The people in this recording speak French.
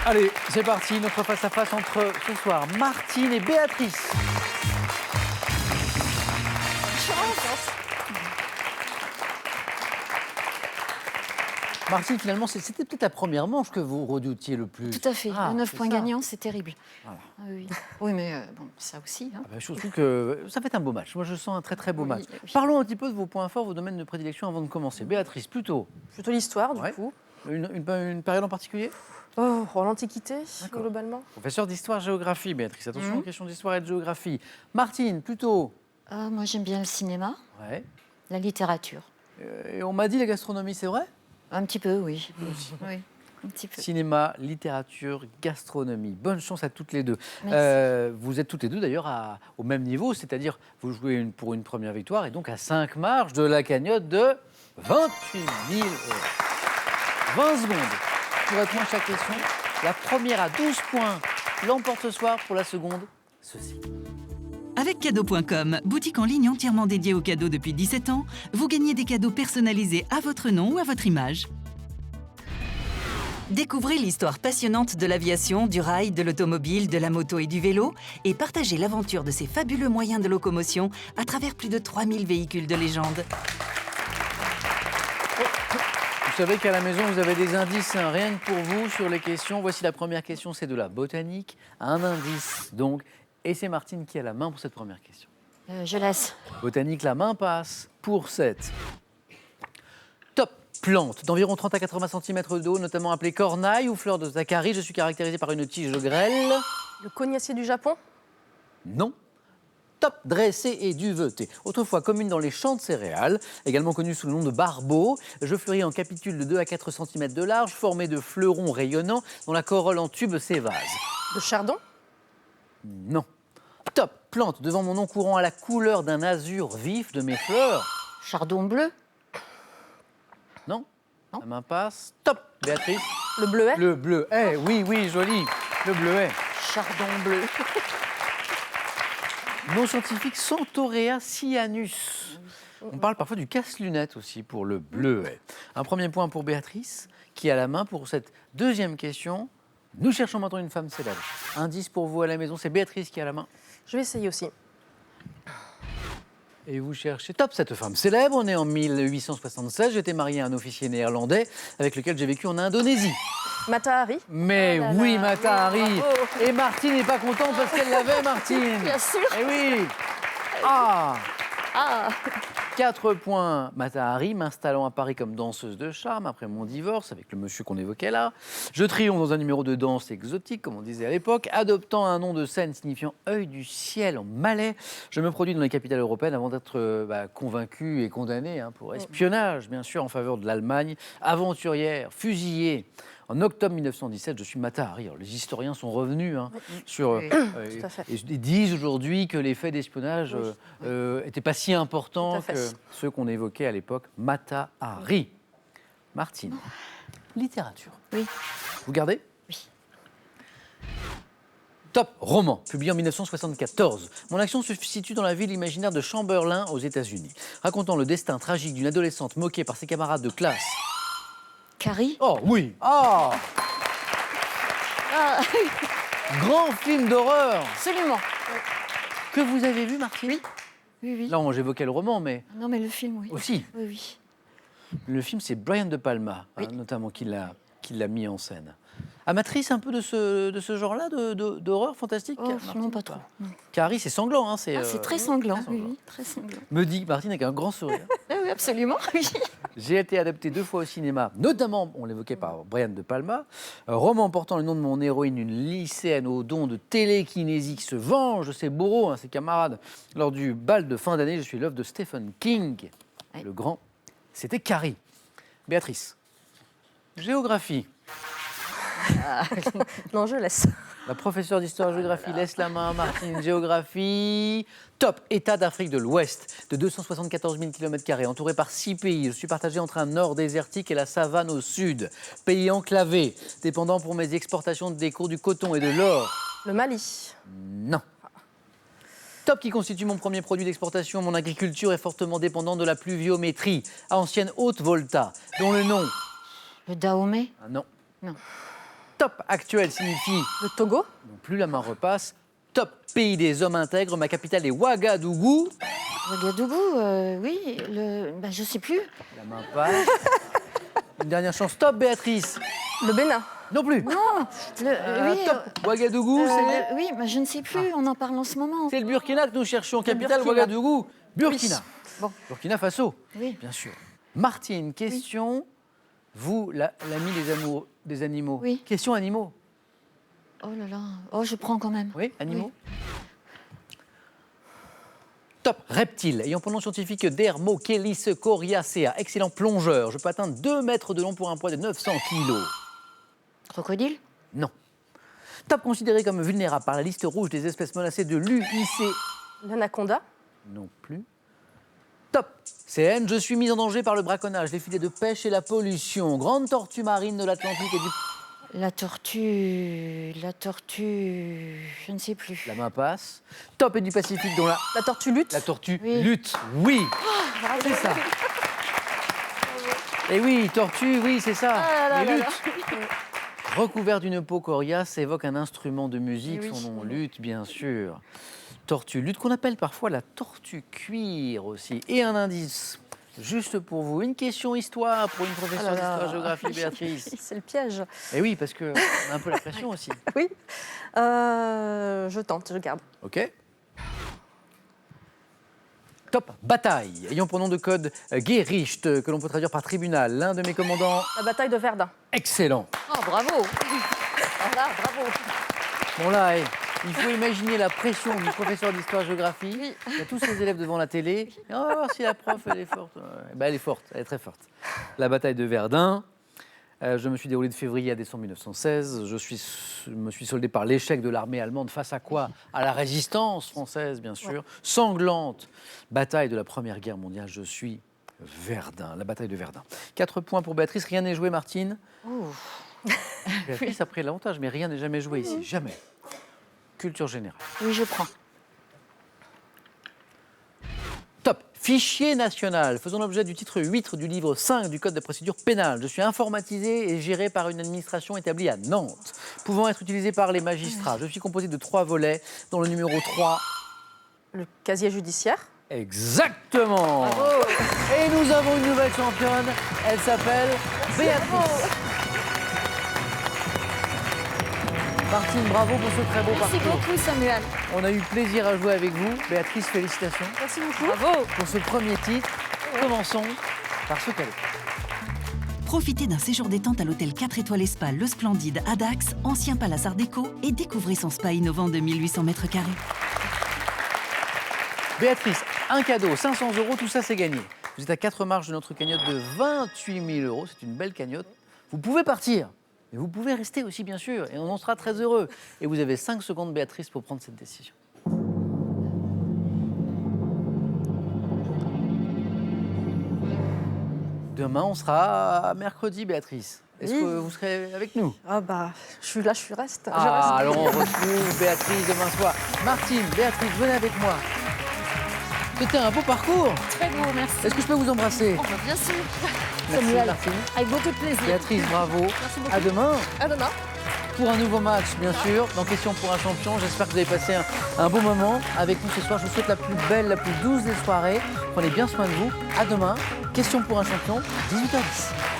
Allez, c'est parti, notre face-à-face entre ce soir Martine et Béatrice. Martine, finalement, c'était peut-être la première manche que vous redoutiez le plus. Tout à fait. Ah, Le 9 c'est points ça. gagnants, c'est terrible. Voilà. Ah oui, oui, mais bon, ça aussi. Hein. Ah ben, je trouve que ça va être un beau match. Moi, je sens un très très beau Oui, match. oui. Parlons un petit peu de vos points forts, vos domaines de prédilection avant de commencer. Béatrice, plutôt Plutôt l'histoire, Ouais. du coup. une période en particulier? Oh, l'Antiquité, D'accord. globalement. Professeur d'histoire-géographie, Béatrice. Attention Mhm. aux questions d'histoire et de géographie. Martine, plutôt Ah, moi, j'aime bien le cinéma, Ouais. la littérature. Et on m'a dit la gastronomie, c'est vrai? Un petit peu, oui. Oui, un petit peu. Cinéma, littérature, gastronomie. Bonne chance à toutes les deux. Merci. Vous êtes toutes les deux d'ailleurs au même niveau, c'est-à-dire vous jouez pour une première victoire et donc à 5 marges de la cagnotte de 28 000 €. 20 secondes pour répondre à chaque question. La première à 12 points l'emporte ce soir. Pour la seconde, ceci. Avec cadeau.com, boutique en ligne entièrement dédiée aux cadeaux depuis 17 ans, vous gagnez des cadeaux personnalisés à votre nom ou à votre image. Découvrez l'histoire passionnante de l'aviation, du rail, de l'automobile, de la moto et du vélo et partagez l'aventure de ces fabuleux moyens de locomotion à travers plus de 3000 véhicules de légende. Vous savez qu'à la maison, vous avez des indices rien que pour vous sur les questions. Voici la première question, c'est de la botanique. Un indice donc. Et c'est Martine qui a la main pour cette première question. Je laisse. Botanique, la main passe pour cette top plante d'environ 30 à 80 cm de haut, notamment appelée cornaille ou fleur de Zacharie. Je suis caractérisé par une tige de grêle. Le cognacier du Japon. Non. Top dressé et duveté. Autrefois commune dans les champs de céréales, également connue sous le nom de barbeau. Je fleuris en capitules de 2 à 4 cm de large, formé de fleurons rayonnants dont la corolle en tube s'évase. Le chardon. Non. Top plante devant mon nom courant à la couleur d'un azur vif de mes fleurs. Chardon bleu. Non. Non. La main passe. Top Béatrice. Le bleuet. Le bleuet. Oui, oui, joli. Le bleuet. Chardon bleu. Nom scientifique Centaurea cyanus. On parle parfois du casse-lunette aussi pour le bleuet. Un premier point pour Béatrice, qui a la main pour cette deuxième question. Nous cherchons maintenant une femme célèbre. Indice pour vous à la maison, c'est Béatrice qui a la main. Je vais essayer aussi. Et vous cherchez top cette femme célèbre. On est en 1876. J'étais marié à un officier néerlandais avec lequel j'ai vécu en Indonésie. Mata Hari. Mais Oh là oui, là, Mata Hari. bravo. Et Martine n'est pas contente parce qu'elle l'avait, Martine. Bien sûr. Eh oui. Ah. Ah. 4 points, Mata Hari, m'installant à Paris comme danseuse de charme après mon divorce avec le monsieur qu'on évoquait là. Je triomphe dans un numéro de danse exotique, comme on disait à l'époque, adoptant un nom de scène signifiant œil du ciel en malais. Je me produis dans les capitales européennes avant d'être convaincu et condamné pour espionnage, bien sûr, en faveur de l'Allemagne, aventurière, fusillée. En octobre 1917, je suis Mata Hari. Alors, les historiens sont revenus sur Oui, tout à fait. et disent aujourd'hui que les faits d'espionnage n'étaient pas si importants Tout à fait. que ceux qu'on évoquait à l'époque. Mata Hari. Martine, littérature. Oui. Vous gardez? Oui. Top roman, publié en 1974. Mon action se situe dans la ville imaginaire de Chamberlain, aux États-Unis, racontant le destin tragique d'une adolescente moquée par ses camarades de classe. Carrie. Oh oui. Ah. Ah, Grand film d'horreur absolument. que vous avez vu, Martine? Oui, oui. Là, j'évoquais le roman, mais Non, mais le film, oui. aussi. Oui, oui. Le film, c'est Brian De Palma, Oui. notamment, qui l'a mis en scène. Amatrice un peu de ce genre-là, d'horreur fantastique? Oh, Martine, non, ou pas trop. Non. Carrie, c'est sanglant. Ah, c'est très sanglant. Oui, oui, très sanglant. Me dit Martine avec un grand sourire. Ah, oui, absolument. Oui. J'ai été adapté 2 fois au cinéma, notamment, on l'évoquait par Brian De Palma, un roman portant le nom de mon héroïne, une lycéenne au don de télékinésie qui se venge de ses bourreaux, ses camarades. Lors du bal de fin d'année, je suis l'œuvre de Stephen King, Oui. le grand. C'était Carrie. Béatrice, géographie. Non, je laisse. La professeure d'histoire-géographie laisse la main à Martine. Géographie. Top. État d'Afrique de l'Ouest, de 274 000 km², entouré par 6 pays. Je suis partagé entre un nord désertique et la savane au sud. Pays enclavé, dépendant pour mes exportations des cours du coton et de l'or. Le Mali. Non. Top qui constitue mon premier produit d'exportation. Mon agriculture est fortement dépendante de la pluviométrie. Ancienne Haute-Volta, dont le nom. Le Dahomey. Ah non. Non. Top actuel signifie Le Togo. non plus, la main repasse. Top pays des hommes intègres, ma capitale est Ouagadougou. Ouagadougou, oui, je sais plus. La main passe. Une dernière chance. Top Béatrice. Le Bénin. Non plus. Non, oui, Top Ouagadougou, c'est... oui, je ne sais plus, on en parle en ce moment. C'est le Burkina que nous cherchions, capitale Burkina. Ouagadougou. Burkina. Bon. Burkina Faso, Oui. bien sûr. Martine, question. Vous, l'ami des animaux. Oui. Question animaux. Oh là là, oh je prends quand même. Oui, animaux. Top reptile, ayant pour nom scientifique Dermochelis coriacea. Excellent plongeur. Je peux atteindre 2 mètres de long pour un poids de 900 kilos. Crocodile. Non. Top considéré comme vulnérable par la liste rouge des espèces menacées de l'UIC. L'anaconda. Non plus. Top CN, je suis mise en danger par le braconnage, les filets de pêche et la pollution. Grande tortue marine de l'Atlantique et du... La tortue, je ne sais plus. La main passe. Top et du Pacifique dont La tortue lutte. la tortue Oui. lutte. Oui, c'est ça. Et oui, tortue, oui, c'est ça. Ah là Mais là lutte. Recouvert d'une peau coriace, évoque un instrument de musique, Oui. son nom lutte, bien sûr. Tortue lutte, qu'on appelle parfois la tortue cuir aussi. Et un indice, juste pour vous, une question histoire pour une professeure Ah là là. d'histoire-géographie, Béatrice. C'est le piège. Et oui, parce qu'on a un peu la pression aussi. Oui. Je tente, je garde. OK. Top bataille, ayant pour nom de code Gericht, que l'on peut traduire par tribunal. L'un de mes commandants, La bataille de Verdun. excellent. Oh bravo. Voilà, bravo. Bon là, il faut imaginer la pression du professeur d'histoire-géographie. Il y a tous ces élèves devant la télé. Et on va voir si la prof, elle est forte. Ben, elle est forte, elle est très forte. La bataille de Verdun. Je me suis déroulé de février à décembre 1916. Je me suis soldé par l'échec de l'armée allemande face à quoi? À la résistance française, bien sûr. Sanglante bataille de la Première Guerre mondiale. Je suis Verdun, la bataille de Verdun. 4 points pour Béatrice. Rien n'est joué, Martine. Béatrice a pris l'avantage, mais rien n'est jamais joué ici. Jamais. Culture générale. Oui, je prends. Top. Fichier national, faisant l'objet du titre 8 du livre 5 du Code de procédure pénale. Je suis informatisé et géré par une administration établie à Nantes, pouvant être utilisé par les magistrats. Je suis composé de 3 volets, dont le numéro 3. Le casier judiciaire. Exactement. Et nous avons une nouvelle championne. Elle s'appelle Béatrice. Martine, bravo pour ce très beau Merci parcours. beaucoup Samuel. On a eu plaisir à jouer avec vous. Béatrice, félicitations Merci beaucoup. Bravo. pour ce premier titre. Commençons par ce cadeau. Profitez d'un séjour détente à l'hôtel 4 étoiles Spa Le Splendide à Dax, ancien palace Art déco, et découvrez son spa innovant de 1800 mètres carrés. Béatrice, un cadeau, 500 €, tout ça c'est gagné. Vous êtes à 4 marches de notre cagnotte de 28 000 €, c'est une belle cagnotte. Vous pouvez partir, mais vous pouvez rester aussi bien sûr, et on en sera très heureux. Et vous avez 5 secondes, Béatrice, pour prendre cette décision. Demain, on sera mercredi, Béatrice. Est-ce Oui. que vous serez avec nous? Ah bah, je suis là, je reste. Ah, alors on retrouve Béatrice demain soir. Martine, Béatrice, venez avec moi. C'était un beau parcours. Très beau, merci. Est-ce que je peux vous embrasser? Oh, bien sûr. Merci, Samuel. Martine. Avec beaucoup de plaisir. Béatrice, bravo. Merci beaucoup. À demain À demain. pour un nouveau match, bien sûr, dans Question pour un champion. J'espère que vous avez passé un beau moment avec nous ce soir. Je vous souhaite la plus belle, la plus douce des soirées. Prenez bien soin de vous. À demain. Question pour un champion, 18h10.